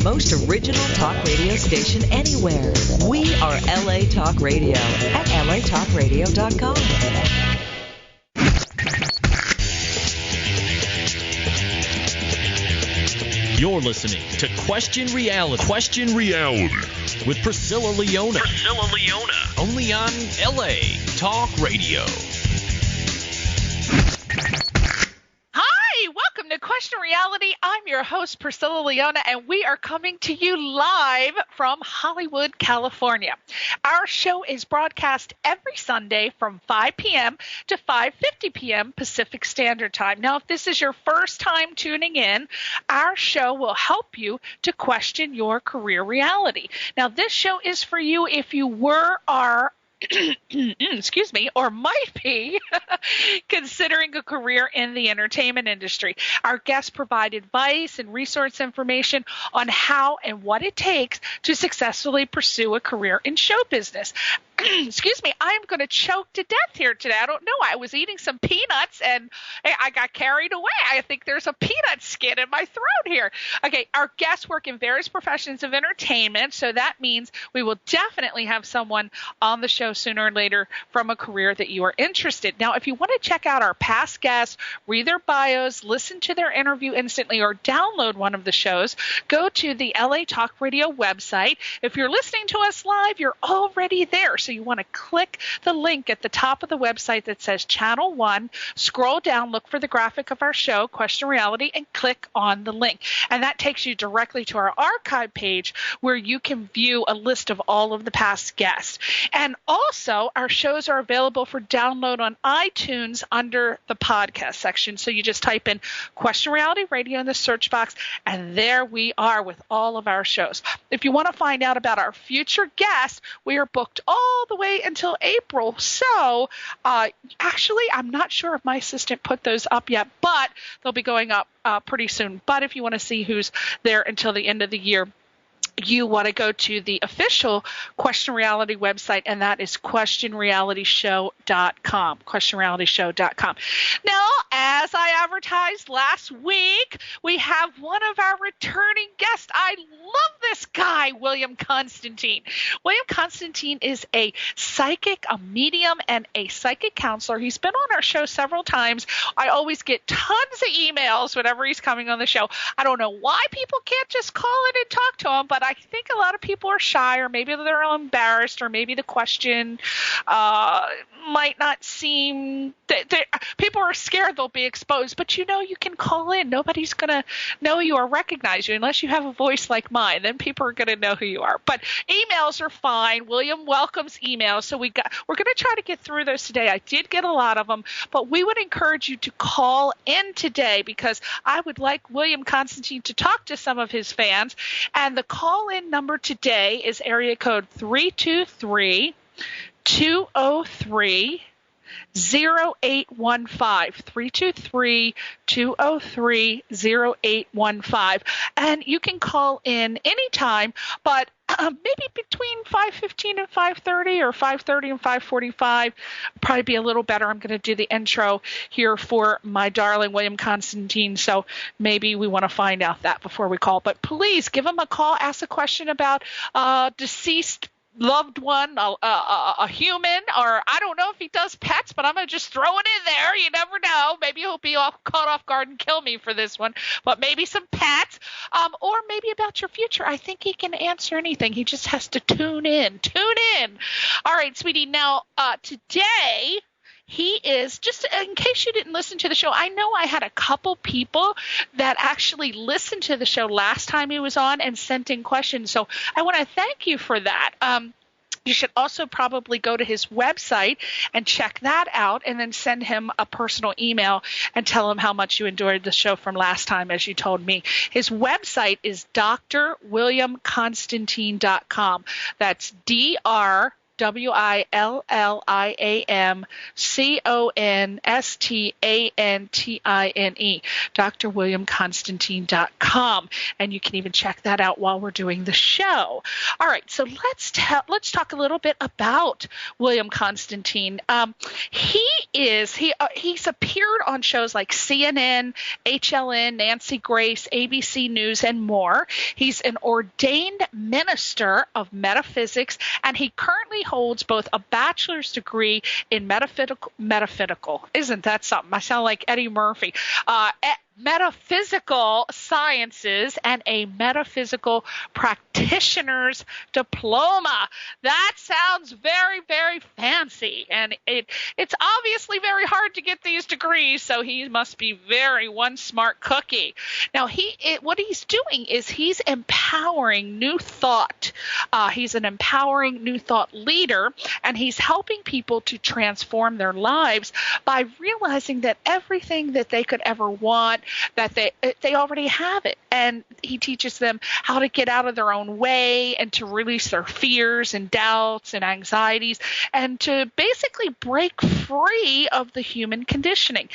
most original talk radio station anywhere. We are LA Talk Radio at latalkradio.com. You're listening to Question Reality. Question Reality with Priscilla Leona. Priscilla Leona. Only on LA Talk Radio. Hi, welcome to Question Reality. I'm your host, Priscilla Leona, and we are coming to you live from Hollywood, California. Our show is broadcast every Sunday from 5 p.m. to 5:50 p.m. Pacific Standard Time. Now, if this is your first time tuning in, our show will help you to question your career reality. Now, this show is for you if you were, are, excuse me, or might be considering a career in the entertainment industry. Our guests provide advice and resource information on how and what it takes to successfully pursue a career in show business. Excuse me, I'm going to choke to death here today. I don't know. I was eating some peanuts and I got carried away. I think there's a peanut skin in my throat here. Okay, our guests work in various professions of entertainment, so that means we will definitely have someone on the show sooner or later from a career that you are interested. Now, if you want to check out our past guests, read their bios, listen to their interview instantly, or download one of the shows, go to the LA Talk Radio website. If you're listening to us live, you're already there. So you want to click the link at the top of the website that says Channel 1, scroll down, look for the graphic of our show, Question Reality, and click on the link. And that takes you directly to our archive page where you can view a list of all of the past guests. And also, our shows are available for download on iTunes under the podcast section. So you just type in Question Reality Radio in the search box, and there we are with all of our shows. If you want to find out about our future guests, we are booked all the way until April. So actually, I'm not sure if my assistant put those up yet, but they'll be going up pretty soon. But if you want to see who's there until the end of the year, you want to go to the official Question Reality website, and that is questionrealityshow.com, questionrealityshow.com. Now, as I advertised last week, we have one of our returning guests. I love this guy, William Constantine. William Constantine is a psychic, a medium, and a psychic counselor. He's been on our show several times. I always get tons of emails whenever he's coming on the show. I don't know why people can't just call in and talk to him, but I think a lot of people are shy, or maybe they're embarrassed, or maybe the question might not seem that people are scared they'll be exposed. But you can call in. Nobody's going to know you or recognize you unless you have a voice like mine. Then people are going to know who you are. But emails are fine. William welcomes emails, so we're going to try to get through those today. I did get a lot of them, but we would encourage you to call in today because I would like William Constantine to talk to some of his fans. And the call-in number today is area code 323-203-0815, 323-203-0815. And you can call in anytime, but maybe between 5:15 and 5:30, or 5:30 and 5:45, probably be a little better. I'm going to do the intro here for my darling William Constantine, so maybe we want to find out that before we call. But please give him a call, ask a question about deceased loved one, a human, or I don't know if he does pets, but I'm going to just throw it in there. You never know. Maybe he'll be caught off guard and kill me for this one, but maybe some pets, or maybe about your future. I think he can answer anything. He just has to tune in. All right, sweetie. Now, today, he is, just in case you didn't listen to the show, I know I had a couple people that actually listened to the show last time he was on and sent in questions. So I want to thank you for that. You should also probably go to his website and check that out, and then send him a personal email and tell him how much you enjoyed the show from last time, as you told me. His website is drwilliamconstantine.com. That's WILLIAMCONSTANTINE, drwilliamconstantine.com. And you can even check that out while we're doing the show. All right, so let's talk a little bit about William Constantine. He's appeared on shows like CNN, HLN, Nancy Grace, ABC News, and more. He's an ordained minister of metaphysics, and he currently holds both a bachelor's degree in metaphysical. Isn't that something? I sound like Eddie Murphy. Metaphysical sciences and a metaphysical practitioner's diploma. That sounds very, very fancy, and it's obviously very hard to get these degrees, so he must be very one smart cookie. Now, what he's doing is he's empowering new thought. He's an empowering new thought leader, and he's helping people to transform their lives by realizing that everything that they could ever want, that they already have it. And he teaches them how to get out of their own way and to release their fears and doubts and anxieties and to basically break free of the human conditioning.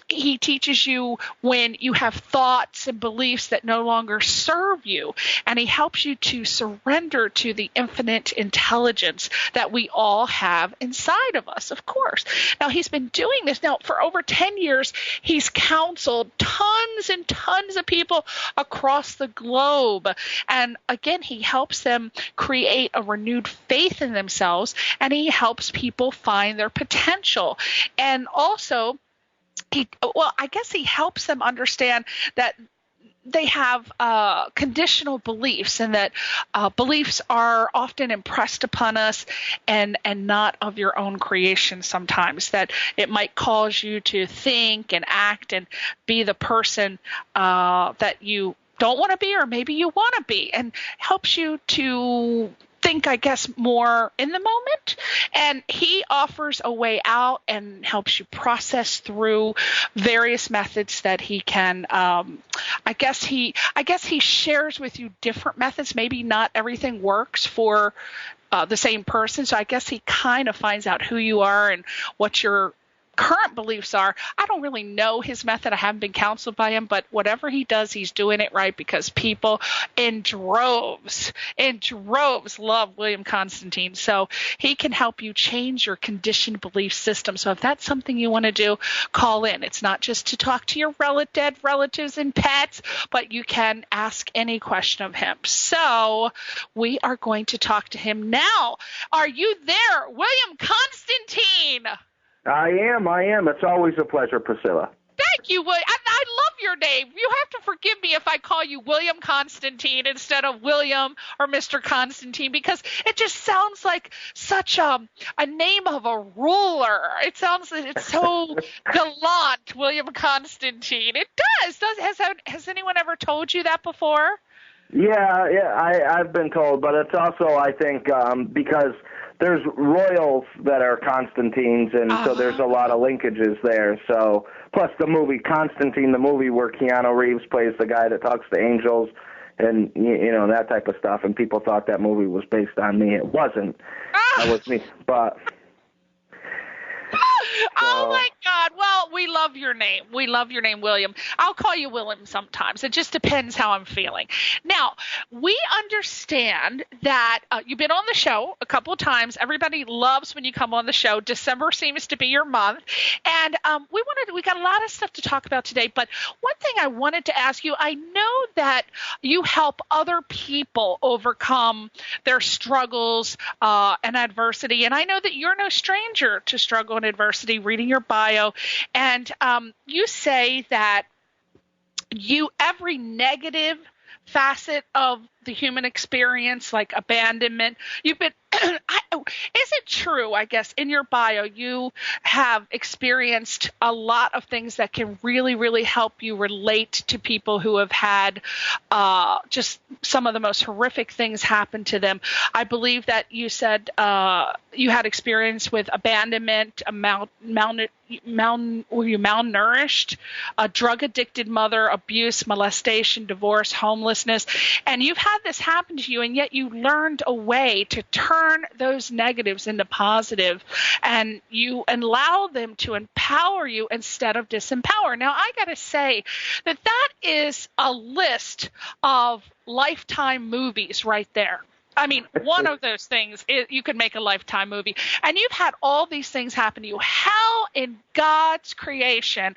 He teaches you when you have thoughts and beliefs that no longer serve you, and he helps you to surrender to the infinite intelligence that we all have inside of us, of course. Now, he's been doing this now for over 10 years. He's counseled tons and tons of people across the globe, and again, he helps them create a renewed faith in themselves, and he helps people find their potential. And also, I guess he helps them understand that they have conditional beliefs, and that beliefs are often impressed upon us and not of your own creation sometimes, that it might cause you to think and act and be the person that you don't want to be, or maybe you want to be, and helps you to think, I guess, more in the moment. And he offers a way out and helps you process through various methods that he can, I guess he shares with you different methods. Maybe not everything works for the same person. So I guess he kind of finds out who you are and what your current beliefs are. I don't really know his method. I haven't been counseled by him, but whatever he does, he's doing it right, because people in droves love William Constantine. So he can help you change your conditioned belief system. So if that's something you want to do, call in. It's not just to talk to your dead relatives and pets, but you can ask any question of him. So we are going to talk to him now. Are you there, William Constantine? I am. It's always a pleasure, Priscilla. Thank you, William. I love your name. You have to forgive me if I call you William Constantine instead of William or Mr. Constantine, because it just sounds like such a name of a ruler. It's so gallant, William Constantine. It does. Has anyone ever told you that before? Yeah, I've been told, but it's also, I think, because there's royals that are Constantines, and so there's a lot of linkages there. So, plus the movie Constantine, the movie where Keanu Reeves plays the guy that talks to angels, and you know, that type of stuff. And people thought that movie was based on me. It wasn't. That was me, but. Oh, my God. Well, we love your name. We love your name, William. I'll call you William sometimes. It just depends how I'm feeling. Now, we understand that you've been on the show a couple of times. Everybody loves when you come on the show. December seems to be your month. And we got a lot of stuff to talk about today. But one thing I wanted to ask you, I know that you help other people overcome their struggles and adversity. And I know that you're no stranger to struggle and adversity, reading your bio, and you say that every negative facet of the human experience, like abandonment, you've been is it true, I guess, in your bio, you have experienced a lot of things that can really, really help you relate to people who have had just some of the most horrific things happen to them. I believe that you said you had experience with abandonment, were you malnourished, a drug-addicted mother, abuse, molestation, divorce, homelessness, hopelessness, and you've had this happen to you, and yet you learned a way to turn those negatives into positive, and you allow them to empower you instead of disempower. Now, I got to say that is a list of Lifetime movies right there. I mean, one of those things, you could make a Lifetime movie. And you've had all these things happen to you. How in God's creation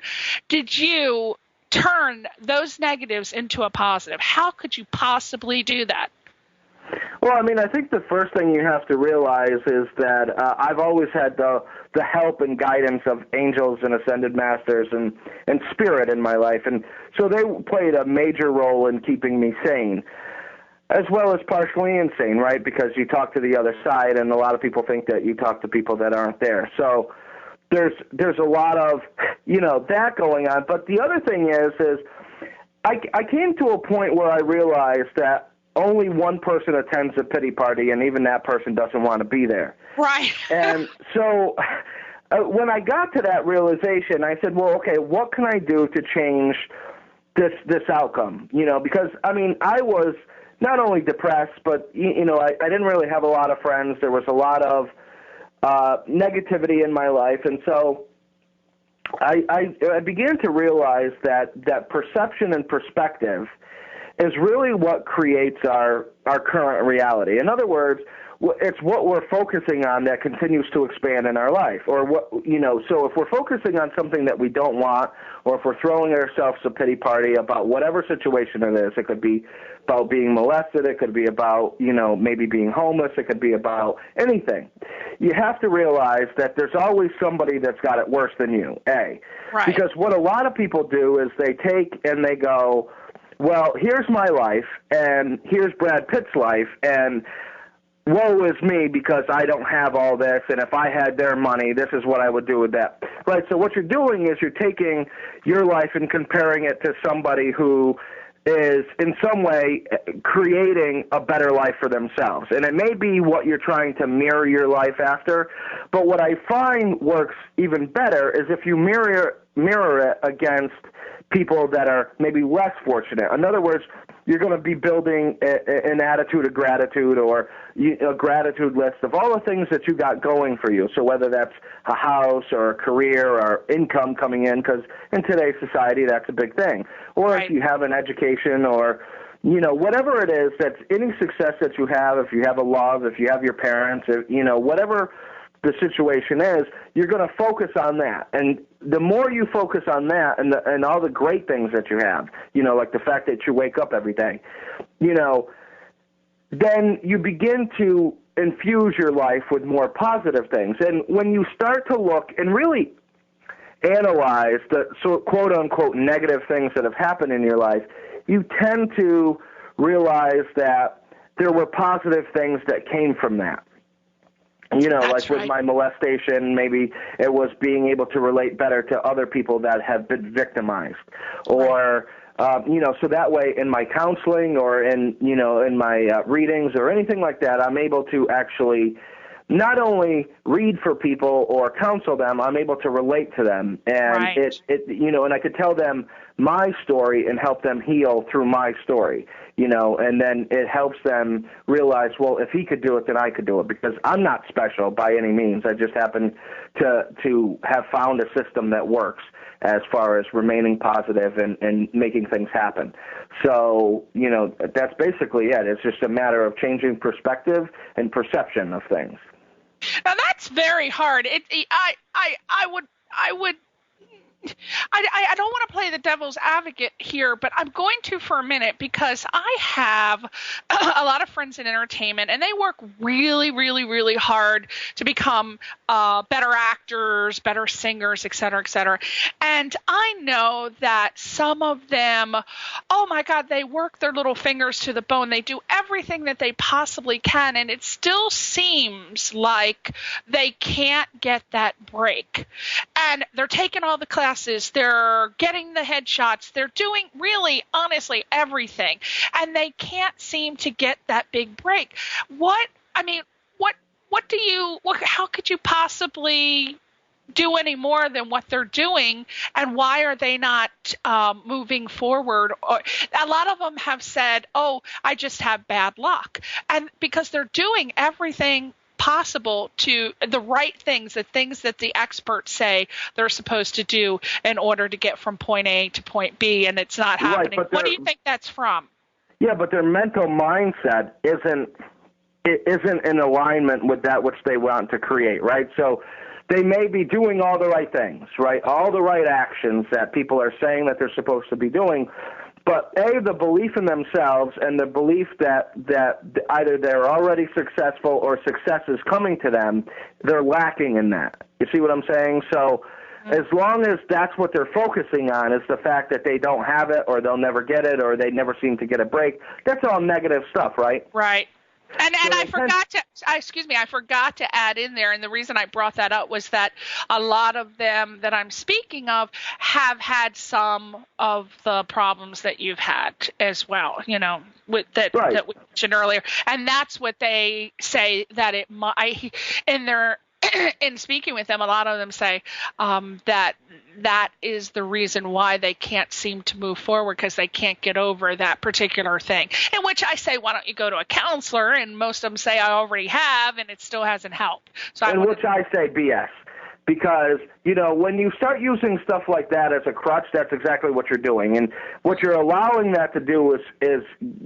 did you turn those negatives into a positive? How could you possibly do that? Well, I mean, I think the first thing you have to realize is that I've always had the help and guidance of angels and ascended masters and spirit in my life. And so they played a major role in keeping me sane, as well as partially insane, right? Because you talk to the other side, and a lot of people think that you talk to people that aren't there. So there's a lot of, that going on. But the other thing is I came to a point where I realized that only one person attends a pity party, and even that person doesn't want to be there. Right. And so when I got to that realization, I said, well, okay, what can I do to change this outcome? Because, I mean, I was not only depressed, but, I didn't really have a lot of friends. There was a lot of negativity in my life. And so I began to realize that perception and perspective is really what creates our current reality. In other words, it's what we're focusing on that continues to expand in our life. Or so if we're focusing on something that we don't want, or if we're throwing ourselves a pity party about whatever situation it is, it could be about being molested, it could be about, maybe being homeless, it could be about anything. You have to realize that there's always somebody that's got it worse than you, A. Right. Because what a lot of people do is they take and they go, well, here's my life, and here's Brad Pitt's life, and woe is me because I don't have all this, and if I had their money, this is what I would do with that. Right, so what you're doing is you're taking your life and comparing it to somebody who is in some way creating a better life for themselves. And it may be what you're trying to mirror your life after, but what I find works even better is if you mirror it against people that are maybe less fortunate. In other words, you're going to be building an attitude of gratitude, or a gratitude list of all the things that you got going for you. So whether that's a house or a career or income coming in, because in today's society that's a big thing. Or right. If you have an education, or whatever it is, that's any success that you have, if you have a love, if you have your parents, whatever the situation is, you're going to focus on that. And the more you focus on that and all the great things that you have, like the fact that you wake up every day, then you begin to infuse your life with more positive things. And when you start to look and really analyze the quote-unquote negative things that have happened in your life, you tend to realize that there were positive things that came from that. That's with right. my molestation, maybe it was being able to relate better to other people that have been victimized. Or, so that way in my counseling or in my readings or anything like that, I'm able to actually not only read for people or counsel them, I'm able to relate to them. And right. And I could tell them my story and help them heal through my story, and then it helps them realize, well, if he could do it, then I could do it, because I'm not special by any means. I just happen to have found a system that works as far as remaining positive and making things happen. So, that's basically it. It's just a matter of changing perspective and perception of things. Now that's very hard. I don't want to play the devil's advocate here, but I'm going to for a minute, because I have a lot of friends in entertainment, and they work really, really, really hard to become better actors, better singers, et cetera, et cetera. And I know that some of them, oh my God, they work their little fingers to the bone. They do everything that they possibly can, and it still seems like they can't get that break. And they're taking all the classes, they're getting the headshots, they're doing really, honestly, everything, and they can't seem to get that big break. How could you possibly do any more than what they're doing, and why are they not moving forward? Or a lot of them have said, "Oh, I just have bad luck," and because they're doing everything possible to the right things, the things that the experts say they're supposed to do in order to get from point A to point B, and it's not happening. Right, what do you think that's from? Yeah, but their mental mindset isn't in alignment with that which they want to create, right? So they may be doing all the right things, right? All the right actions that people are saying that they're supposed to be doing, but the belief in themselves and the belief that either they're already successful or success is coming to them, they're lacking in that. You see what I'm saying? So as long as that's what they're focusing on is the fact that they don't have it or they'll never get it or they never seem to get a break, that's all negative stuff, right? Right. And I forgot to add in there, and the reason I brought that up was that a lot of them that I'm speaking of have had some of the problems that you've had as well, with that we mentioned earlier. And that's what they say that it might in speaking with them, a lot of them say that is the reason why they can't seem to move forward, because they can't get over that particular thing. In which I say, why don't you go to a counselor? And most of them say, I already have, and it still hasn't helped. So I say BS. Because, when you start using stuff like that as a crutch, that's exactly what you're doing. And what you're allowing that to do is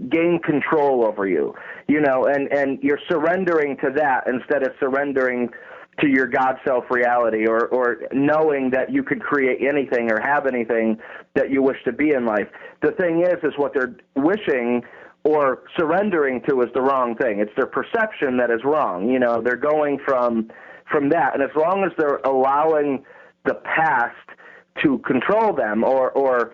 gain control over you, and you're surrendering to that instead of surrendering to your God self reality or knowing that you could create anything or have anything that you wish to be in life. The thing is what they're wishing or surrendering to is the wrong thing. It's their perception that is wrong. They're going from that. And as long as they're allowing the past to control them or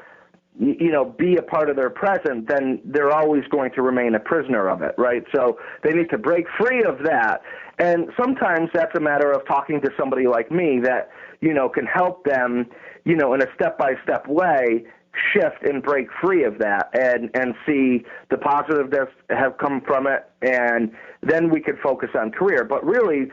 be a part of their present, then they're always going to remain a prisoner of it, right? So they need to break free of that. And sometimes that's a matter of talking to somebody like me that, can help them, in a step-by-step way shift and break free of that and see the positives that have come from it, and then we could focus on career. But really,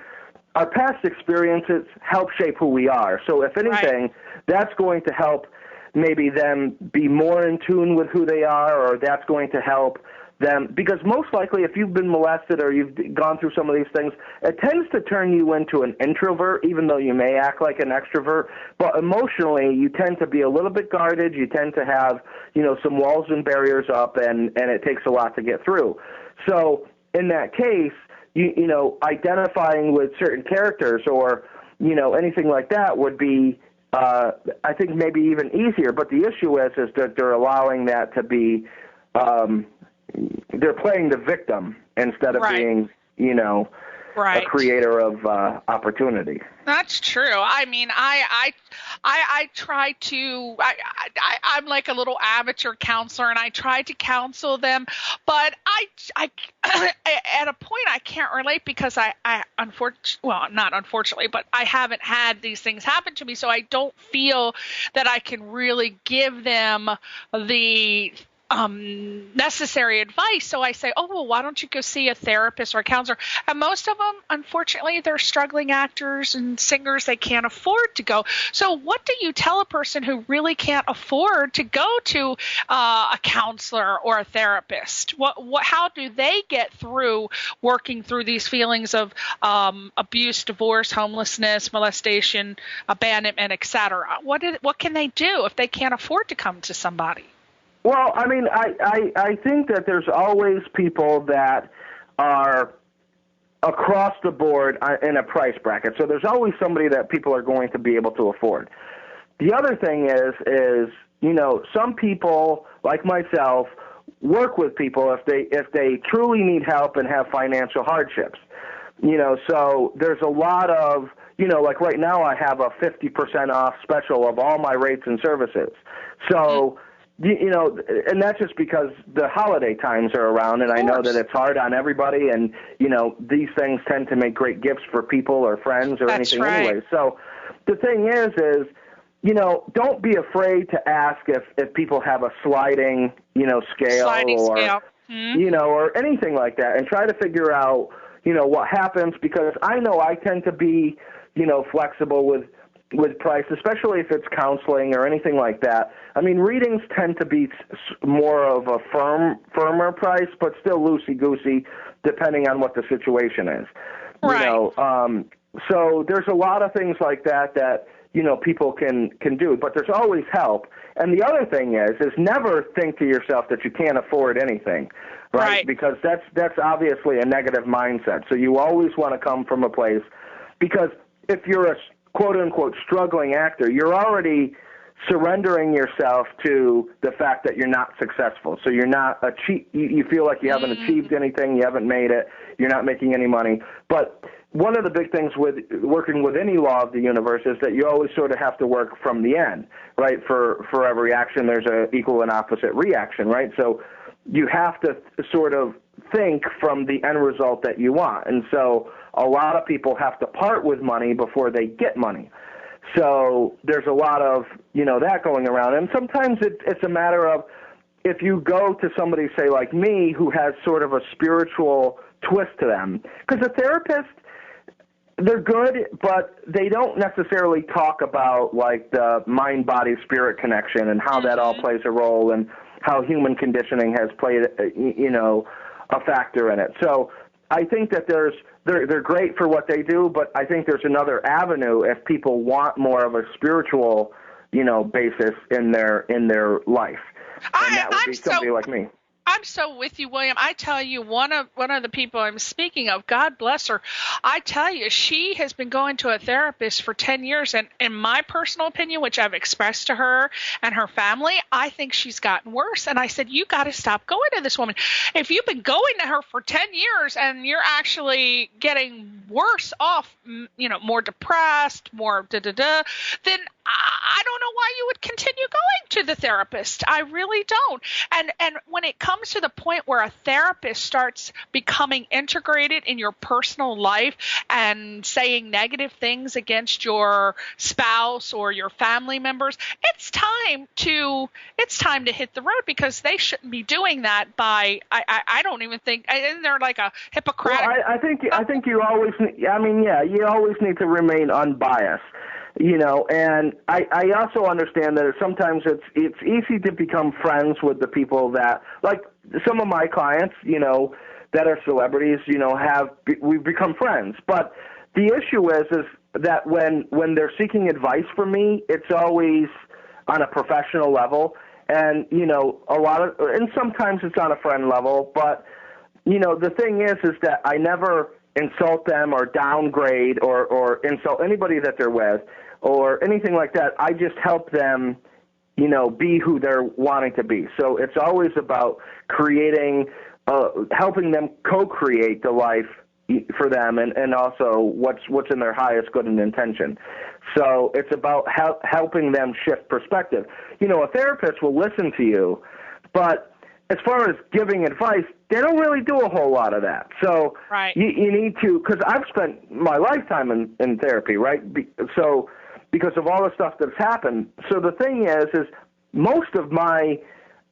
our past experiences help shape who we are. So if anything, that's going to help maybe them be more in tune with who they are, or that's going to help them, because most likely if you've been molested or you've gone through some of these things, it tends to turn you into an introvert, even though you may act like an extrovert. But emotionally, you tend to be a little bit guarded. You tend to have, some walls and barriers up, and it takes a lot to get through. So in that case, identifying with certain characters or, anything like that would be, I think, maybe even easier. But the issue is that they're allowing that to be, they're playing the victim instead of being, a creator of opportunity. That's true. I mean, I try to, I'm like a little amateur counselor, and I try to counsel them, but I at a point I can't relate because I not unfortunately, but I haven't had these things happen to me, so I don't feel that I can really give them the necessary advice. So I say, well, why don't you go see a therapist or a counselor? And most of them, unfortunately, they're struggling actors and singers. They can't afford to go. So what do you tell a person who really can't afford to go to a counselor or a therapist? How do they get through working through these feelings of abuse, divorce, homelessness, molestation, abandonment, etc.? What can they do if they can't afford to come to somebody? Well, I mean, I think that there's always people that are across the board in a price bracket. So there's always somebody that people are going to be able to afford. The other thing is some people, like myself, work with people if they truly need help and have financial hardships. So there's a lot of, like right now I have a 50% off special of all my rates and services. So and that's just because the holiday times are around, and I know that it's hard on everybody, and, these things tend to make great gifts for people or friends or anything anyway. So the thing is, don't be afraid to ask if people have a sliding, scale or anything like that, and try to figure out, what happens, because I know I tend to be, flexible with with price, especially if it's counseling or anything like that. I mean, readings tend to be more of a firmer price, but still loosey-goosey, depending on what the situation is. Right. You know, so there's a lot of things like that you know, people can do, but there's always help. And the other thing is never think to yourself that you can't afford anything, right? Because that's obviously a negative mindset. So you always want to come from a place, because if you're a quote-unquote struggling actor, you're already surrendering yourself to the fact that you're not successful. So you're not you feel like you haven't achieved anything, you haven't made it, you're not making any money. But one of the big things with working with any law of the universe is that you always sort of have to work from the end, right? For every action, there's an equal and opposite reaction, right? So you have to sort of think from the end result that you want. And so a lot of people have to part with money before they get money. So there's a lot of, you know, that going around. And sometimes it's a matter of, if you go to somebody, say, like me, who has sort of a spiritual twist to them, because a therapist, they're good, but they don't necessarily talk about, like, the mind-body-spirit connection and how that all plays a role and how human conditioning has played, you know, a factor in it. So I think that they're great for what they do, but I think there's another avenue if people want more of a spiritual, you know, basis in their life. And that would be somebody like me. I'm so with you, William. I tell you, one of the people I'm speaking of, God bless her, I tell you, she has been going to a therapist for 10 years. And in my personal opinion, which I've expressed to her and her family, I think she's gotten worse. And I said, you got to stop going to this woman. If you've been going to her for 10 years and you're actually getting worse off, you know, more depressed, more then I don't know why you would continue going to the therapist. I really don't. And when it comes to the point where a therapist starts becoming integrated in your personal life and saying negative things against your spouse or your family members, it's time to hit the road, because they shouldn't be doing that by, I don't even think, isn't there like a Hippocratic? Well, I think you always, you always need to remain unbiased. You know, and I also understand that sometimes it's easy to become friends with the people that, like some of my clients, you know, that are celebrities, you know, we've become friends. But the issue is that when they're seeking advice from me, it's always on a professional level, and you know, and sometimes it's on a friend level. But you know, the thing is that I never insult them or downgrade or insult anybody that they're with, or anything like that. I just help them, you know, be who they're wanting to be. So it's always about creating, helping them co-create the life for them, and also what's in their highest good and intention. So it's about helping them shift perspective. You know, a therapist will listen to you, but as far as giving advice, they don't really do a whole lot of that. So you need to, because I've spent my lifetime in therapy, right? So because of all the stuff that's happened. So the thing is most of my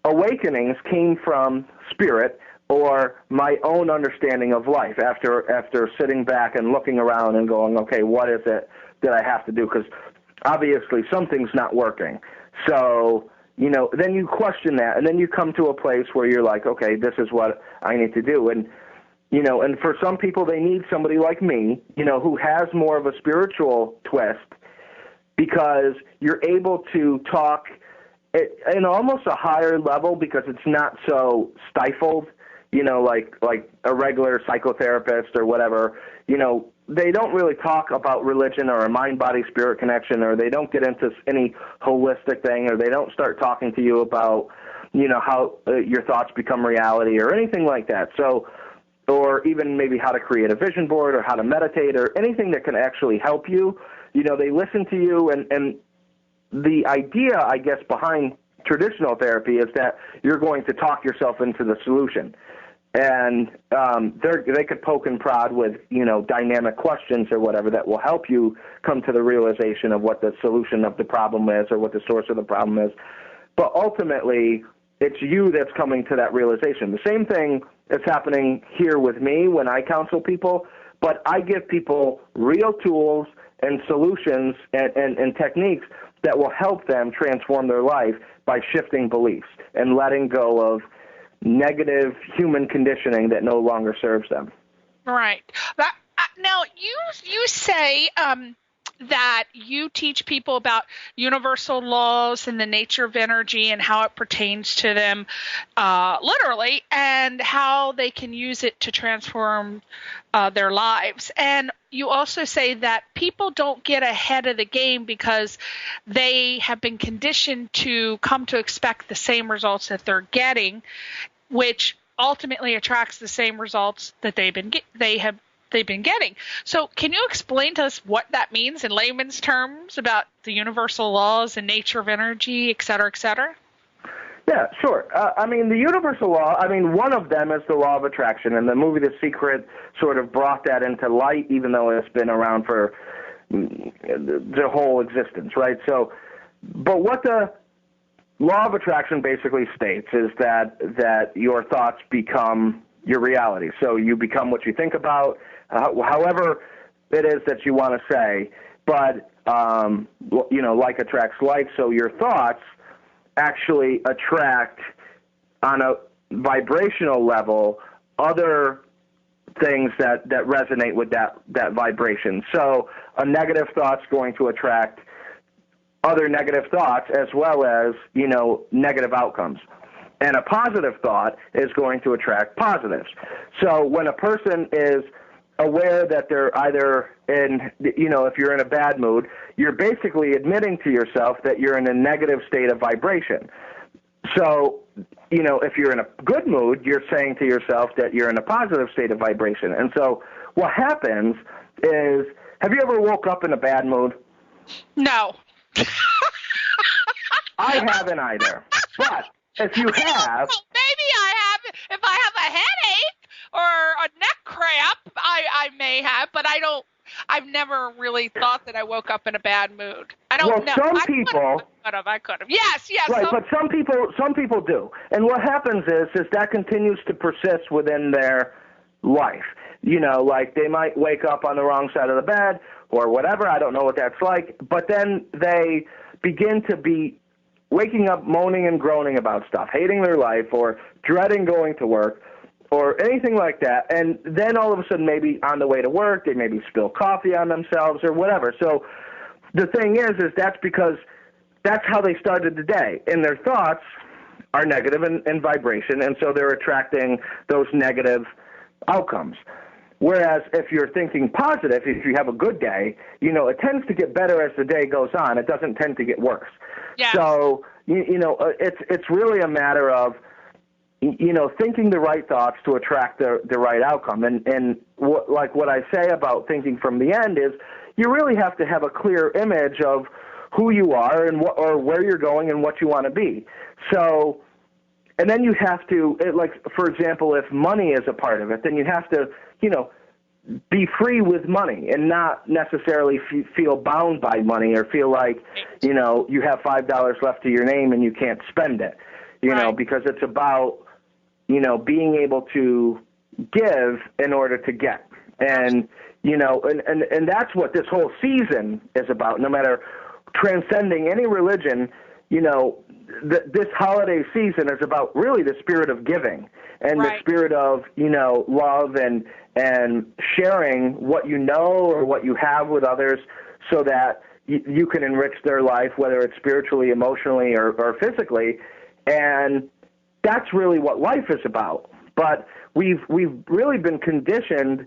awakenings came from spirit or my own understanding of life after sitting back and looking around and going, okay, what is it that I have to do? Because obviously something's not working. So, you know, then you question that, and then you come to a place where you're like, okay, this is what I need to do. And, you know, and for some people, they need somebody like me, you know, who has more of a spiritual twist, because you're able to talk in almost a higher level, because it's not so stifled, you know, like a regular psychotherapist or whatever. You know, they don't really talk about religion or a mind-body-spirit connection, or they don't get into any holistic thing, or they don't start talking to you about, you know, how your thoughts become reality or anything like that. So, or even maybe how to create a vision board or how to meditate or anything that can actually help you. You know, they listen to you, and the idea, I guess, behind traditional therapy is that you're going to talk yourself into the solution. And they could poke and prod with, you know, dynamic questions or whatever that will help you come to the realization of what the solution of the problem is or what the source of the problem is. But ultimately, it's you that's coming to that realization. The same thing that's happening here with me when I counsel people, but I give people real tools and solutions and techniques that will help them transform their life by shifting beliefs and letting go of negative human conditioning that no longer serves them. Right. Now, you say that you teach people about universal laws and the nature of energy and how it pertains to them literally, and how they can use it to transform their lives. And you also say that people don't get ahead of the game because they have been conditioned to come to expect the same results that they're getting, which ultimately attracts the same results that they've been getting. So can you explain to us what that means in layman's terms about the universal laws and nature of energy, et cetera, et cetera? Yeah, sure. The universal law, one of them is the law of attraction, and the movie The Secret sort of brought that into light, even though it's been around for the whole existence, right? So, but what the law of attraction basically states is that your thoughts become your reality. So you become what you think about, however it is that you want to say. But, like attracts like, so your thoughts actually attract on a vibrational level other things that resonate with that vibration. So a negative thought's going to attract other negative thoughts as well as, negative outcomes. And a positive thought is going to attract positives. So when a person is aware that they're either in, if you're in a bad mood, you're basically admitting to yourself that you're in a negative state of vibration. So, if you're in a good mood, you're saying to yourself that you're in a positive state of vibration. And so what happens is, have you ever woke up in a bad mood? No. I haven't either. But if you have... Well, maybe I have. If I have a headache or a neck cramp, I may have, but I've never really thought that I woke up in a bad mood. I don't know. Some people... I could have. Yes. Right, but some people do. And what happens is that continues to persist within their life. Like they might wake up on the wrong side of the bed or whatever. I don't know what that's like. But then they begin to be waking up moaning and groaning about stuff, hating their life or dreading going to work or anything like that. And then all of a sudden, maybe on the way to work, they maybe spill coffee on themselves or whatever. So the thing is that's because that's how they started the day. And their thoughts are negative in vibration, and so they're attracting those negative outcomes. Whereas if you're thinking positive, if you have a good day, it tends to get better as the day goes on. It doesn't tend to get worse. Yeah. So, it's really a matter of, thinking the right thoughts to attract the right outcome. And what I say about thinking from the end is you really have to have a clear image of who you are and or where you're going and what you want to be. So, and then you have to, for example, if money is a part of it, then you have to, be free with money and not necessarily feel bound by money or feel like, you have $5 left to your name and you can't spend it, because it's about, being able to give in order to get. And, and that's what this whole season is about. No matter transcending any religion, this holiday season is about really the spirit of giving and the spirit of, love and sharing what you know or what you have with others so that you can enrich their life, whether it's spiritually, emotionally, or physically. And that's really what life is about. But we've really been conditioned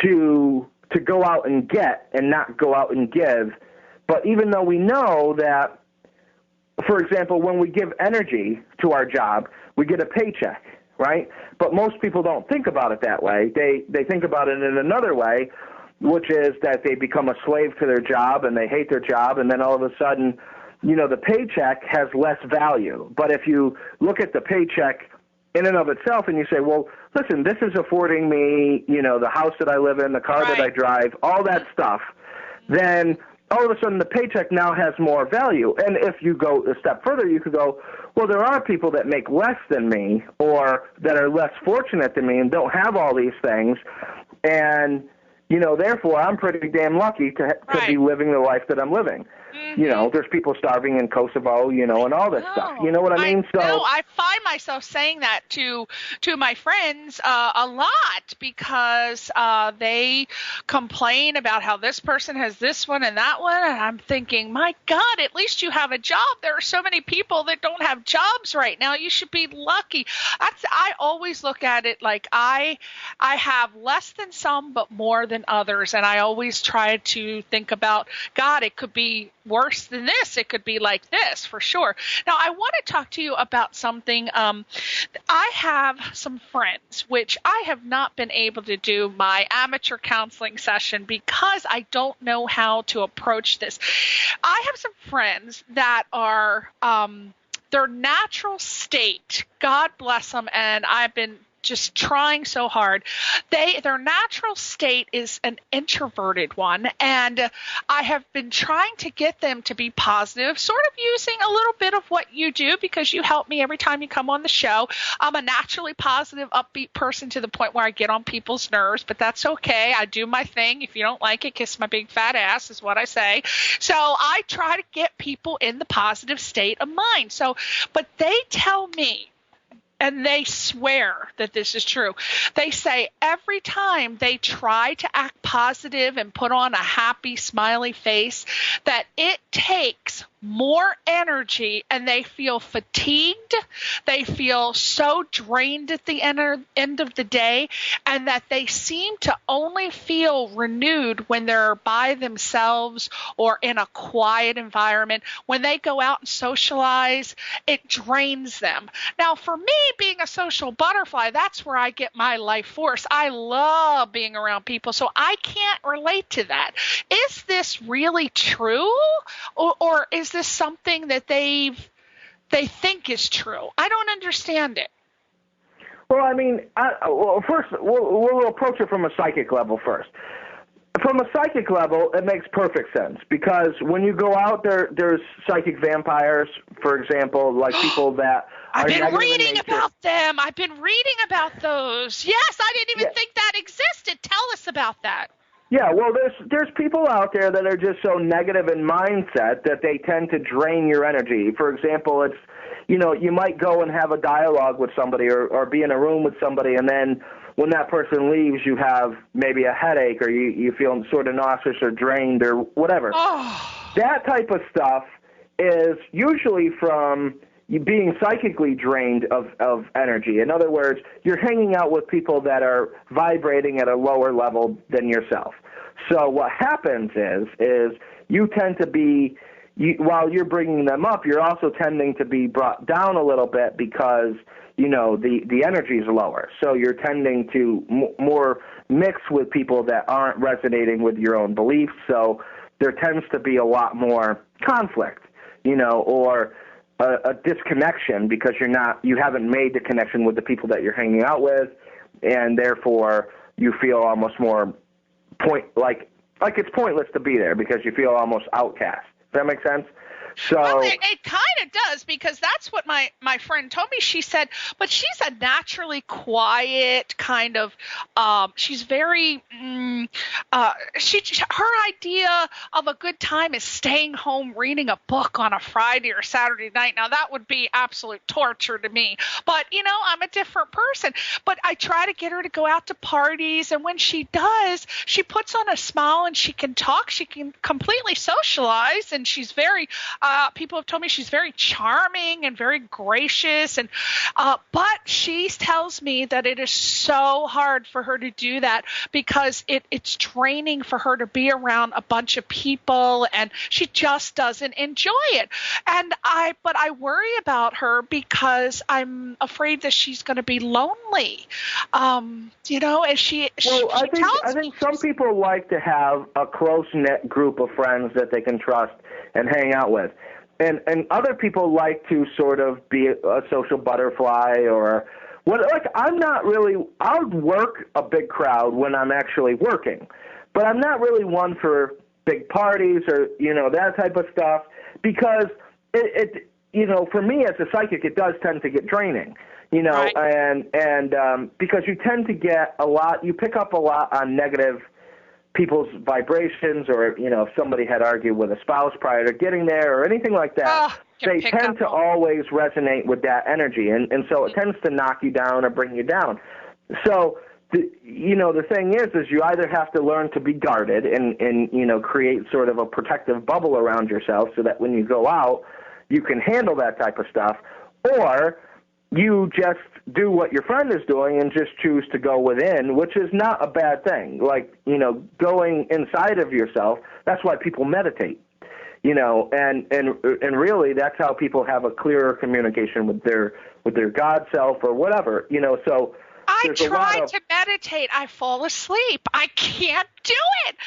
to go out and get and not go out and give. But even though we know that, for example, when we give energy to our job, we get a paycheck, right? But most people don't think about it that way. They think about it in another way, which is that they become a slave to their job and they hate their job, and then all of a sudden, the paycheck has less value. But if you look at the paycheck in and of itself and you say, well, listen, this is affording me, the house that I live in, the car that I drive, all that stuff, then all of a sudden the paycheck now has more value. And if you go a step further, you could go, well, there are people that make less than me or that are less fortunate than me and don't have all these things. And, Therefore, I'm pretty damn lucky to be living the life that I'm living. Mm-hmm. There's people starving in Kosovo, and all this stuff. You know what I mean? I find myself saying that to my friends a lot because they complain about how this person has this one and that one, and I'm thinking, my God, at least you have a job. There are so many people that don't have jobs right now. You should be lucky. I always look at it like I have less than some, but more than others, and I always try to think about, God, it could be worse than this. It could be like this for sure. Now, I want to talk to you about something. I have some friends, which I have not been able to do my amateur counseling session because I don't know how to approach this. I have some friends that are their natural state, God bless them, and I've been just trying so hard. Their natural state is an introverted one, and I have been trying to get them to be positive, sort of using a little bit of what you do because you help me every time you come on the show. I'm a naturally positive, upbeat person to the point where I get on people's nerves, but that's okay. I do my thing. If you don't like it, kiss my big fat ass is what I say. So I try to get people in the positive state of mind. But they tell me, and they swear that this is true. They say every time they try to act positive and put on a happy, smiley face, that it takes more energy and they feel fatigued. They feel so drained at the end of the day, and that they seem to only feel renewed when they're by themselves or in a quiet environment. When they go out and socialize, it drains them. Now, for me, being a social butterfly, that's where I get my life force. I love being around people, so I can't relate to that. Is this really true, or is this something that they think is true? I don't understand it. Well, I mean, first we'll approach it from a psychic level first. From a psychic level, it makes perfect sense because when you go out there, there's psychic vampires, for example, like people that I've been reading about them. I've been reading about those. Yes, I didn't even think that existed. Tell us about that. Yeah, well, there's people out there that are just so negative in mindset that they tend to drain your energy. For example, it's, you might go and have a dialogue with somebody or be in a room with somebody, and then when that person leaves, you have maybe a headache or you feel sort of nauseous or drained or whatever. Oh. That type of stuff is usually from you being psychically drained of energy. In other words, you're hanging out with people that are vibrating at a lower level than yourself. So what happens is you tend to be, while you're bringing them up, you're also tending to be brought down a little bit because, the energy is lower. So you're tending to more mix with people that aren't resonating with your own beliefs. So there tends to be a lot more conflict, or a disconnection because you haven't made the connection with the people that you're hanging out with, and therefore you feel almost more like it's pointless to be there because you feel almost outcast. Does that make sense? So well, it kind of does, because that's what my friend told me. She said, but she's a naturally quiet kind of, she's very, her idea of a good time is staying home reading a book on a Friday or Saturday night. Now, that would be absolute torture to me. But, I'm a different person. But I try to get her to go out to parties. And when she does, she puts on a smile and she can talk. She can completely socialize. And she's very, people have told me she's very charming and very gracious. And but she tells me that it is so hard for her to do that because it's draining for her to be around a bunch of people, and she just doesn't enjoy it. But I worry about her because I'm afraid that she's going to be lonely. As she I think some people like to have a close-knit group of friends that they can trust and hang out with. And other people like to sort of be a social butterfly or what. Like, I'm not really, I'll work a big crowd when I'm actually working, but I'm not really one for big parties or, that type of stuff because it for me as a psychic, it does tend to get draining, right. and because you tend to get you pick up a lot on negative people's vibrations, or, if somebody had argued with a spouse prior to getting there or anything like that, they tend to always resonate with that energy. And so it tends to knock you down or bring you down. So, the thing is you either have to learn to be guarded and create sort of a protective bubble around yourself so that when you go out, you can handle that type of stuff, or you just do what your friend is doing and just choose to go within, which is not a bad thing. Like, going inside of yourself, that's why people meditate, and really that's how people have a clearer communication with their God self or whatever, so I try to meditate. I fall asleep. I can't do it.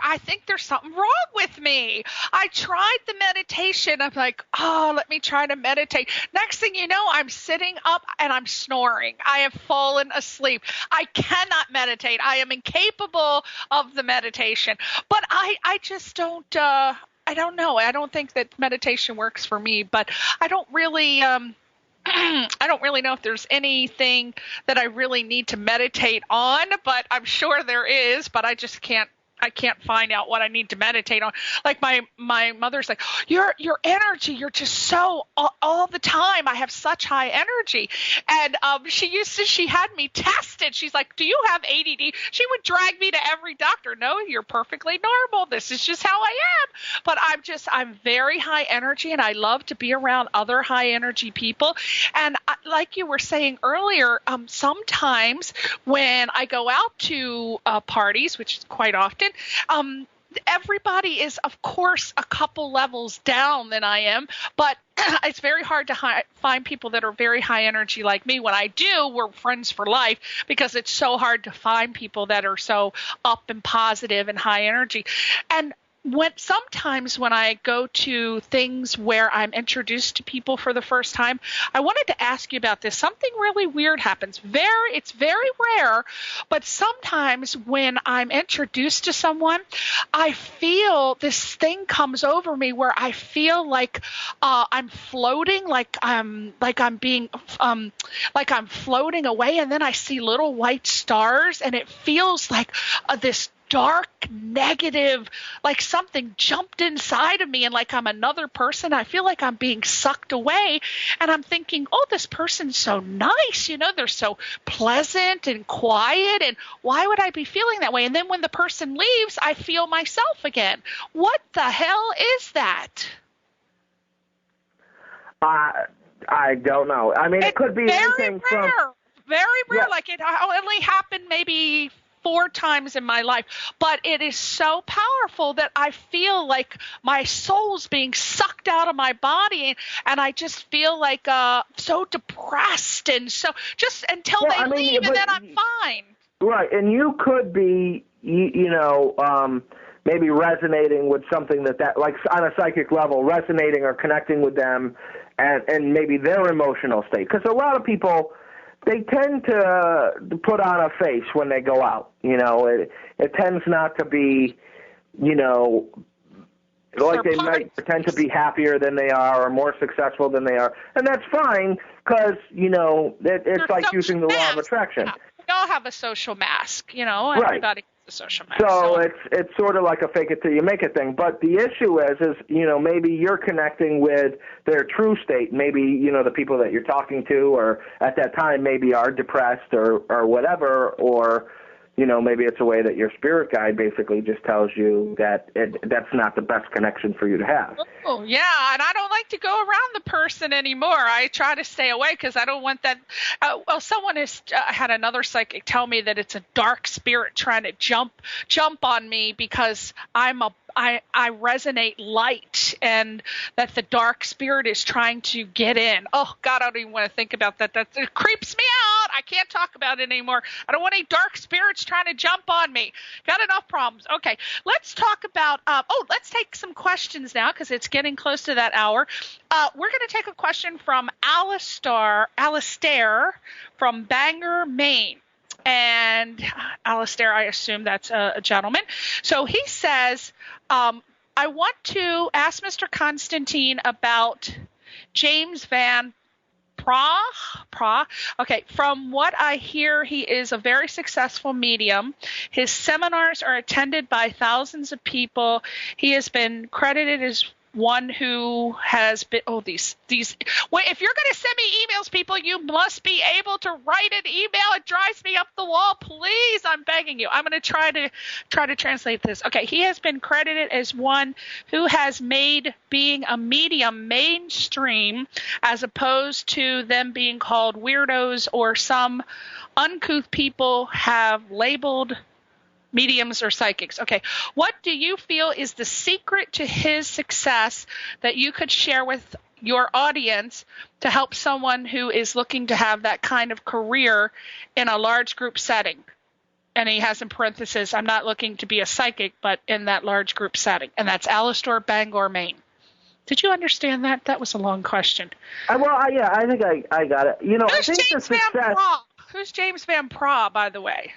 I think there's something wrong with me. I tried the meditation. I'm like, let me try to meditate. Next thing you know, I'm sitting up and I'm snoring. I have fallen asleep. I cannot meditate. I am incapable of the meditation. But I just don't, I don't know. I don't think that meditation works for me, but I don't really, I don't really know if there's anything that I really need to meditate on, but I'm sure there is, but I can't find out what I need to meditate on. Like my mother's like, your energy, you're just so all the time. I have such high energy. And she had me tested. She's like, do you have ADD? She would drag me to every doctor. No, you're perfectly normal. This is just how I am. But I'm very high energy, and I love to be around other high energy people. And like you were saying earlier, sometimes when I go out to parties, which is quite often, everybody is, of course, a couple levels down than I am, but it's very hard to find people that are very high energy like me. When I do, we're friends for life, because it's so hard to find people that are so up and positive and high energy. And sometimes when I go to things where I'm introduced to people for the first time, I wanted to ask you about this. Something really weird happens. It's very rare, but sometimes when I'm introduced to someone, I feel this thing comes over me where I feel like I'm floating, like I'm floating away, and then I see little white stars, and it feels like this dark, negative, like something jumped inside of me, and like I'm another person. I feel like I'm being sucked away, and I'm thinking, this person's so nice, they're so pleasant and quiet, and why would I be feeling that way? And then when the person leaves, I feel myself again. What the hell is that? I don't know. I mean, it could be anything from very rare. Yeah. Like it only happened maybe 4 times in my life, but it is so powerful that I feel like my soul's being sucked out of my body, and I just feel like so depressed, and so just until they leave, and then I'm fine. Right, and you could be, maybe resonating with something that like on a psychic level, resonating or connecting with them, and maybe their emotional state, because a lot of people, they tend to put on a face when they go out. It tends not to be, like they might pretend to be happier than they are or more successful than they are. And that's fine, because, it's like using the law of attraction. Yeah. We all have a social mask, everybody has a social mask. So it's sort of like a fake it till you make it thing. But the issue is maybe you're connecting with their true state. Maybe, the people that you're talking to, or at that time maybe are depressed or whatever, or, maybe it's a way that your spirit guide basically just tells you that that's not the best connection for you to have. Oh, yeah, and I don't like to go around the person anymore. I try to stay away because I don't want that. Someone has had another psychic tell me that it's a dark spirit trying to jump on me because I resonate light, and that the dark spirit is trying to get in. Oh, God, I don't even want to think about that. It creeps me out. I can't talk about it anymore. I don't want any dark spirits trying to jump on me. Got enough problems. Okay, let's talk about, let's take some questions now, because it's getting close to that hour. We're going to take a question from Alistair from Bangor, Maine. And Alistair, I assume that's a gentleman. So he says, I want to ask Mr. Constantine about James Van Okay, from what I hear, he is a very successful medium. His seminars are attended by thousands of people. He has been credited as one who has been, these, wait, if you're going to send me emails, people, you must be able to write an email. It drives me up the wall. Please, I'm begging you. I'm going to try to translate this. Okay, he has been credited as one who has made being a medium mainstream, as opposed to them being called weirdos, or some uncouth people have labeled mediums or psychics. Okay, what do you feel is the secret to his success that you could share with your audience to help someone who is looking to have that kind of career in a large group setting? And he has in parentheses, I'm not looking to be a psychic, but in that large group setting. And that's Alistair, Bangor, Maine. Did you understand that? That was a long question. Yeah, I think I got it. You know, Who's I think James the success. Van Praagh? Who's James Van Praagh, by the way?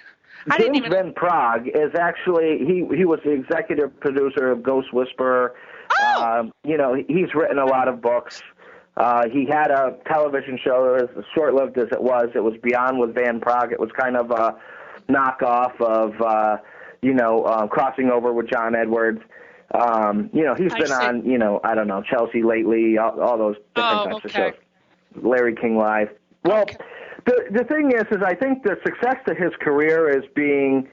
James Van Praagh is actually, he was the executive producer of Ghost Whisperer. Oh! You know, he's written a lot of books. He had a television show, as short-lived as it was Beyond with Van Praagh. It was kind of a knockoff of, crossing over with John Edwards. You know, he's been on, you know, I don't know, Chelsea Lately, all those different types of shows. Larry King Live. Well, the thing is I think the success to his career is being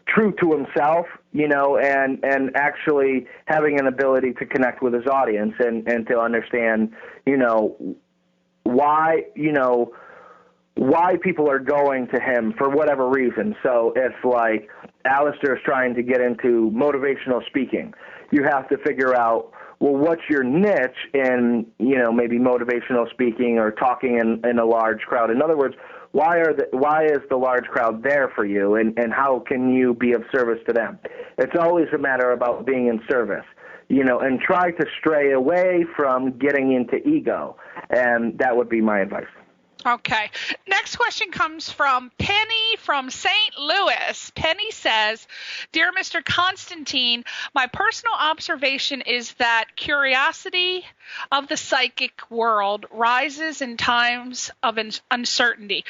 true to himself, you know, and actually having an ability to connect with his audience and to understand, you know, why people are going to him for whatever reason. So if, like, Alistair is trying to get into motivational speaking, you have to figure out, well, what's your niche in, you know, maybe motivational speaking or talking in a large crowd? In other words, why is the large crowd there for you, and how can you be of service to them? It's always a matter about being in service, you know, and try to stray away from getting into ego, and that would be my advice. Okay. Next question comes from Penny from St. Louis. Penny says, Dear Mr. Constantine, my personal observation is that curiosity of the psychic world rises in times of uncertainty.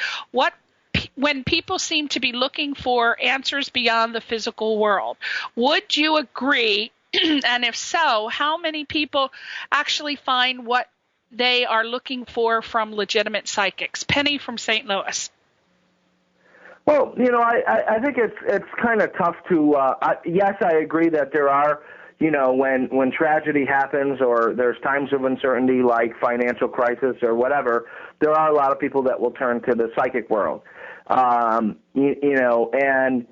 When people seem to be looking for answers beyond the physical world. Would you agree? And if so, how many people actually find what they are looking for from legitimate psychics? Penny from St. Louis. Well, you know, I think it's kind of tough to, yes, I agree that there are, you know, when tragedy happens or there's times of uncertainty like financial crisis or whatever, there are a lot of people that will turn to the psychic world. You know, and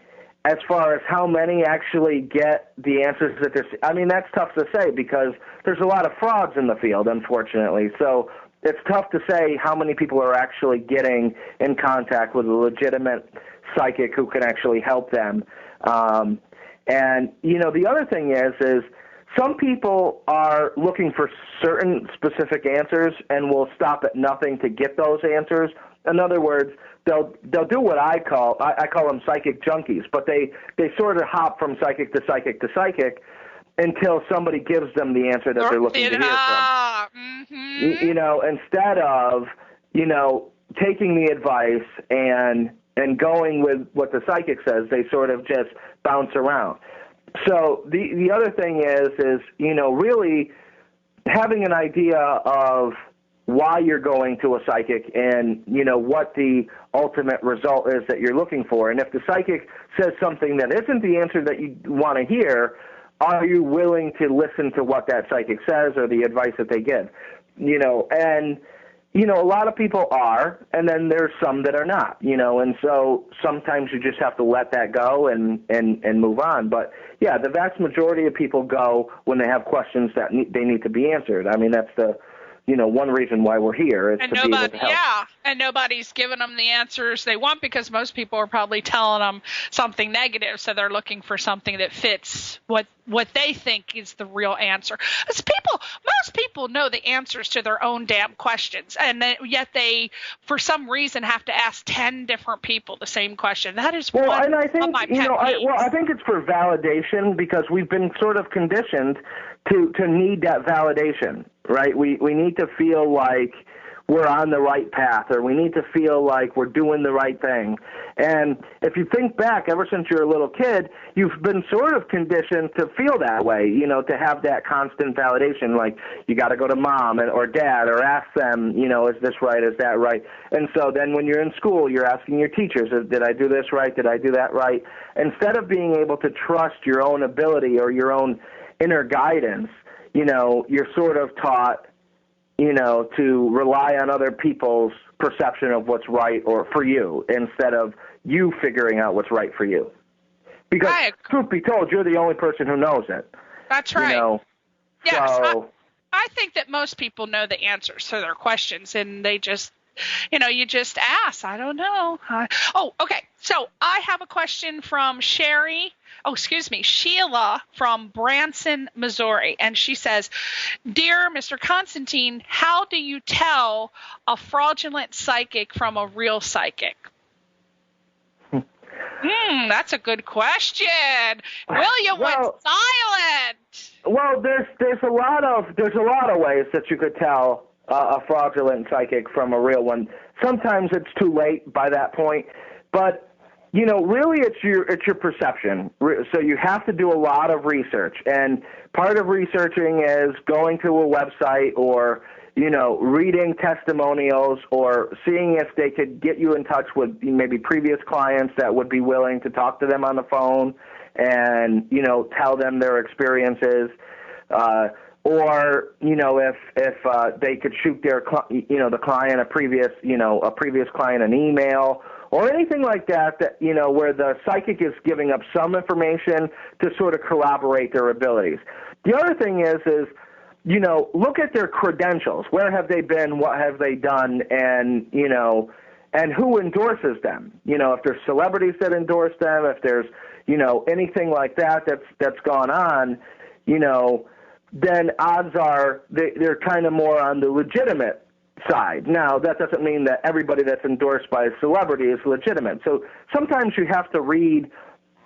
as far as how many actually get the answers that they're, I mean, that's tough to say because there's a lot of frauds in the field, unfortunately. So it's tough to say how many people are actually getting in contact with a legitimate psychic who can actually help them. And, you know, the other thing is some people are looking for certain specific answers and will stop at nothing to get those answers. In other words, they'll do what I call them psychic junkies, but they sort of hop from psychic to psychic to psychic until somebody gives them the answer that they're looking to hear from. Mm-hmm. You know, instead of, you know, taking the advice and going with what the psychic says, they sort of just bounce around. So the other thing is, you know, really having an idea of why you're going to a psychic and, you know, what the ultimate result is that you're looking for. And if the psychic says something that isn't the answer that you want to hear, are you willing to listen to what that psychic says or the advice that they give? You know, and, you know, a lot of people are, and then there's some that are not, you know, and so sometimes you just have to let that go and move on. But, yeah, the vast majority of people go when they have questions that they need to be answered. I mean, that's the, you know, one reason why we're here is to be able to help. Yeah, and nobody's giving them the answers they want because most people are probably telling them something negative, so they're looking for something that fits what they think is the real answer. Most people know the answers to their own damn questions, and yet they, for some reason, have to ask 10 different people the same question. That is one and I think, of my pet peeves. I think it's for validation because we've been sort of conditioned to need that validation, right? We need to feel like we're on the right path, or we need to feel like we're doing the right thing. And if you think back, ever since you're a little kid, you've been sort of conditioned to feel that way, you know, to have that constant validation, like you got to go to mom or dad or ask them, you know, is this right, is that right? And so then when you're in school, you're asking your teachers, did I do this right, did I do that right? Instead of being able to trust your own ability or your own inner guidance, you know, you're sort of taught, you know, to rely on other people's perception of what's right or for you instead of you figuring out what's right for you. Because, truth be told, you're the only person who knows it. That's right. You know? Yes, so, I think that most people know the answers to their questions, and they just, you know, you just ask. I don't know. Okay. So I have a question from Sheila from Branson, Missouri. And she says, Dear Mr. Constantine, how do you tell a fraudulent psychic from a real psychic? That's a good question. William went silent. Well, there's a lot of ways that you could tell a fraudulent psychic from a real one. Sometimes it's too late by that point, but you know, really it's your perception. So you have to do a lot of research, and part of researching is going to a website or, you know, reading testimonials or seeing if they could get you in touch with maybe previous clients that would be willing to talk to them on the phone and, you know, tell them their experiences. Or, you know, if they could shoot their, the client, a previous client an email or anything like that, you know, where the psychic is giving up some information to sort of corroborate their abilities. The other thing is, you know, look at their credentials. Where have they been? What have they done? And, you know, and who endorses them? You know, if there's celebrities that endorse them, if there's, you know, anything like that's gone on, you know, then odds are they're kind of more on the legitimate side. Now, that doesn't mean that everybody that's endorsed by a celebrity is legitimate. So sometimes you have to read,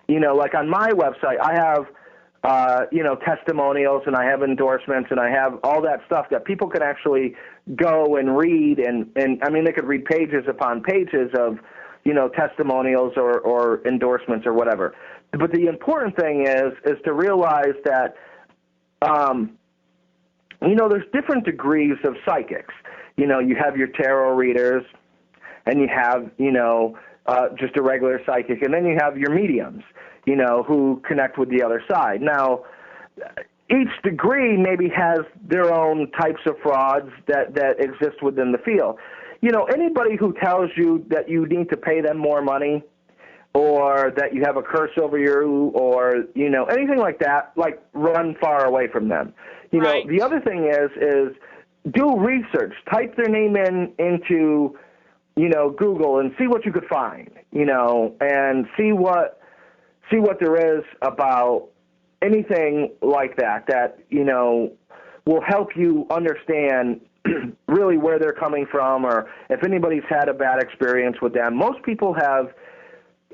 you know, like on my website, I have, you know, testimonials and I have endorsements and I have all that stuff that people can actually go and read. And I mean, they could read pages upon pages of, you know, testimonials or endorsements or whatever. But the important thing is to realize that, you know, there's different degrees of psychics. You know, you have your tarot readers, and you have, you know, just a regular psychic, and then you have your mediums, you know, who connect with the other side. Now, each degree maybe has their own types of frauds that exist within the field. You know, anybody who tells you that you need to pay them more money or that you have a curse over you or, you know, anything like that, like run far away from them. You know, the other thing is do research. Type their name into, you know, Google and see what you could find, you know, and see what there is about anything like that, you know, will help you understand really where they're coming from or if anybody's had a bad experience with them. Most people have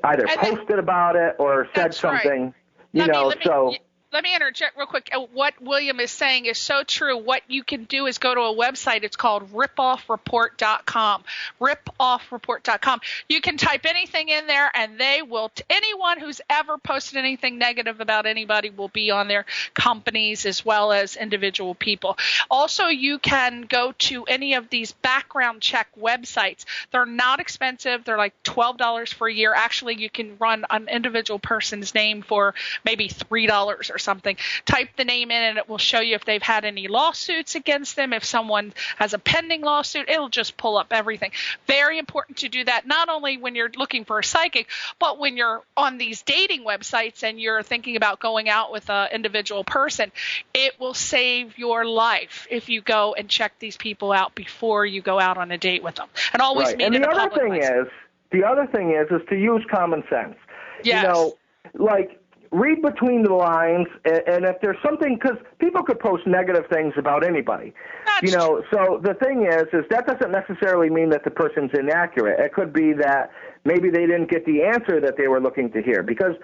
either posted about it or said something, you know, so... Let me interject real quick. What William is saying is so true. What you can do is go to a website. It's called ripoffreport.com. Ripoffreport.com. You can type anything in there, and they will. Anyone who's ever posted anything negative about anybody will be on their companies as well as individual people. Also, you can go to any of these background check websites. They're not expensive. They're like $12 for a year. Actually, you can run an individual person's name for maybe $3 or something. Type the name in and it will show you if they've had any lawsuits against them. If someone has a pending lawsuit, it'll just pull up everything. Very important to do that, not only when you're looking for a psychic, but when you're on these dating websites and you're thinking about going out with an individual person. It will save your life if you go and check these people out before you go out on a date with them. And always meet in a public place. The other thing is to use common sense. Yes. You know, like, read between the lines, and if there's something, because people could post negative things about anybody, you know, so the thing is that doesn't necessarily mean that the person's inaccurate. It could be that maybe they didn't get the answer that they were looking to hear, because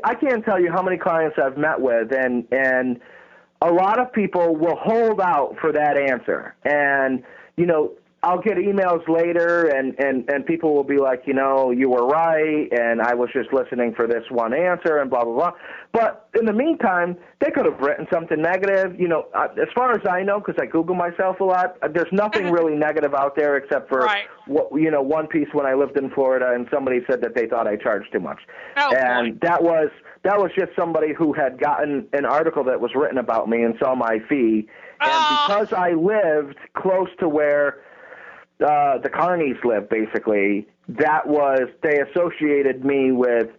I can't tell you how many clients I've met with, and a lot of people will hold out for that answer, and, you know, I'll get emails later, and people will be like, you know, you were right, and I was just listening for this one answer, and blah, blah, blah. But in the meantime, they could have written something negative. You know, as far as I know, because I Google myself a lot, there's nothing really negative out there except for, one piece when I lived in Florida, and somebody said that they thought I charged too much. Oh, and boy. that was just somebody who had gotten an article that was written about me and saw my fee. And because I lived close to where the Carneys live, basically, they associated me with,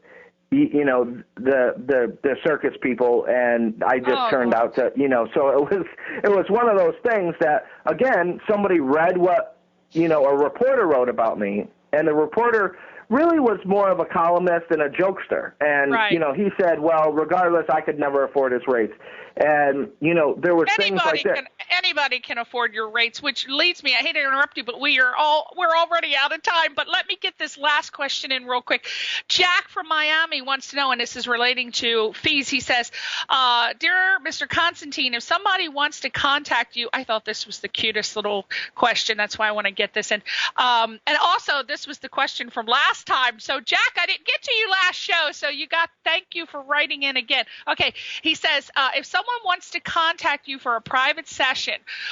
you know, the circus people, and I just turned out to, you know, so it was one of those things that, again, somebody read what, you know, a reporter wrote about me, and the reporter really was more of a columnist and a jokester. And, you know, he said, well, regardless, I could never afford his rates. And, you know, there was things like that. Anybody can afford your rates, which leads me, I hate to interrupt you, but we're already out of time. But let me get this last question in real quick. Jack from Miami wants to know, and this is relating to fees. He says, dear Mr. Constantine, if somebody wants to contact you, I thought this was the cutest little question. That's why I want to get this in. And also, this was the question from last time. So, Jack, I didn't get to you last show, so thank you for writing in again. Okay, he says, if someone wants to contact you for a private session,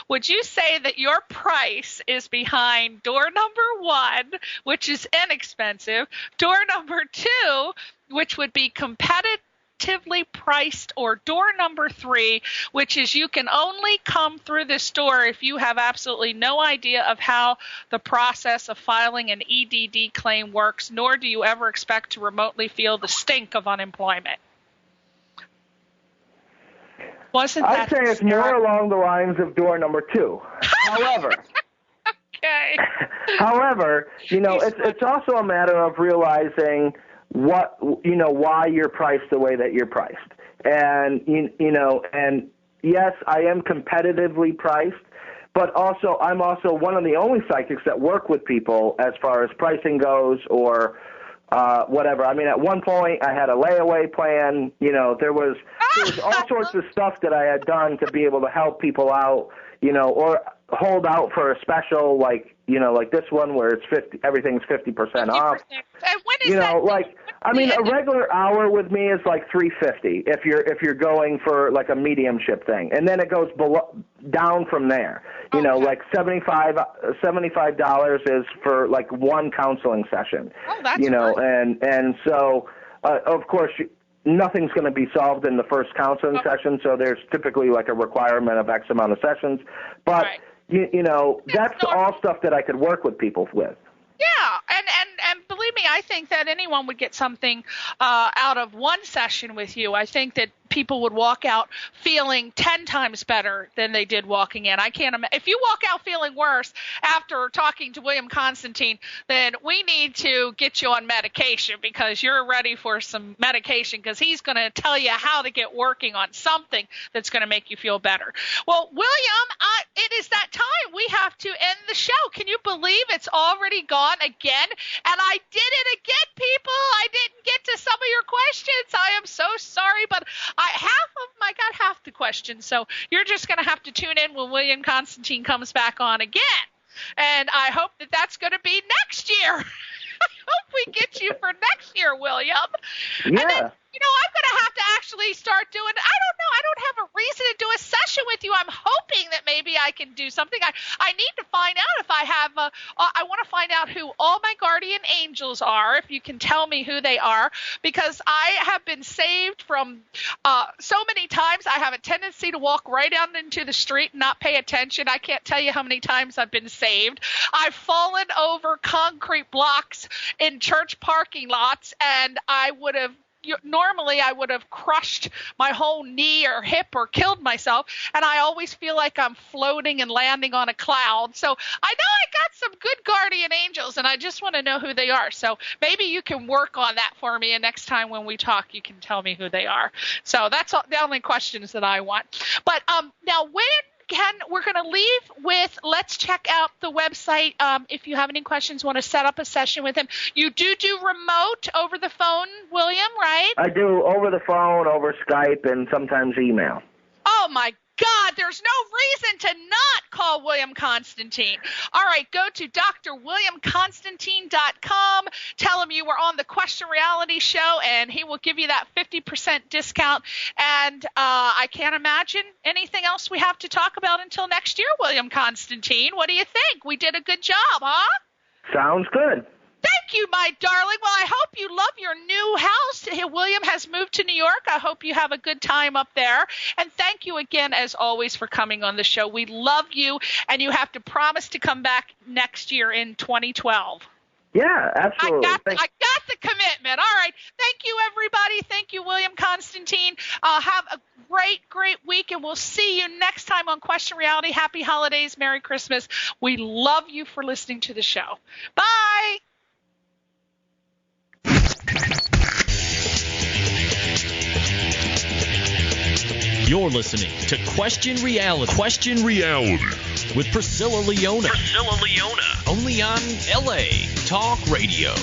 would you say that your price is behind door number 1, which is inexpensive, door number 2, which would be competitively priced, or door number 3, which is you can only come through this door if you have absolutely no idea of how the process of filing an EDD claim works, nor do you ever expect to remotely feel the stink of unemployment? I'd say it's more along the lines of door number 2. However, however, you know, it's also a matter of realizing why you're priced the way that you're priced. And, you know, and yes, I am competitively priced, but also I'm also one of the only psychics that work with people as far as pricing goes, or whatever. I mean, at one point I had a layaway plan. You know, there was all sorts of stuff that I had done to be able to help people out, you know, or hold out for a special, like, you know, like this one where it's everything's 50% off. And when is you know, that? like, I mean, a regular hour with me is like $350 if you're going for like a mediumship thing, and then it goes down from there. You know, like $75 is for like one counseling session. Oh, that's you know, great. and so of course nothing's going to be solved in the first counseling session, so there's typically like a requirement of X amount of sessions, but. Right. You know, that's all stuff that I could work with people with. Yeah, and believe me, I think that anyone would get something out of one session with you. I think that people would walk out feeling 10 times better than they did walking in. I can't imagine. If you walk out feeling worse after talking to William Constantine, then we need to get you on medication, because you're ready for some medication, because he's going to tell you how to get working on something that's going to make you feel better. Well, William, it is that time. We have to end the show. Can you believe it's already gone again? And I did it again, people. I didn't get to some of your questions. I am so sorry, but I got half the questions, so you're just going to have to tune in when William Constantine comes back on again. And I hope that that's going to be next year. I hope we get you for next year, William. Yeah. And then, you know, I'm going to have to actually start doing, I don't know, I don't have a reason to do a session with you. I'm hoping that maybe I can do something. I need to find out if I have, I want to find out who all my guardian angels are, if you can tell me who they are, because I have been saved from so many times. I have a tendency to walk right out into the street and not pay attention. I can't tell you how many times I've been saved. I've fallen over concrete blocks in church parking lots, and normally I would have crushed my whole knee or hip or killed myself, and I always feel like I'm floating and landing on a cloud. So I know I got some good guardian angels, and I just want to know who they are. So maybe you can work on that for me, and next time when we talk, you can tell me who they are. So that's the only questions that I want. But now we're going to leave with, let's check out the website. If you have any questions, want to set up a session with him. You do remote over the phone, William, right? I do over the phone, over Skype, and sometimes email. Oh, my God. There's no reason to not call William William Constantine. All right, go to drwilliamconstantine.com. Tell him you were on the Question Reality Show, and he will give you that 50% discount. And I can't imagine anything else we have to talk about until next year, William Constantine. What do you think? We did a good job, huh? Sounds good. Thank you, my darling. Well, I hope you love your new house. William has moved to New York. I hope you have a good time up there. And thank you again, as always, for coming on the show. We love you, and you have to promise to come back next year in 2012. Yeah, absolutely. I got the commitment. All right. Thank you, everybody. Thank you, William Constantine. Have a great, great week, and we'll see you next time on Question Reality. Happy holidays. Merry Christmas. We love you for listening to the show. Bye. You're listening to Question Reality. Question Reality with Priscilla Leona. Only on LA Talk Radio.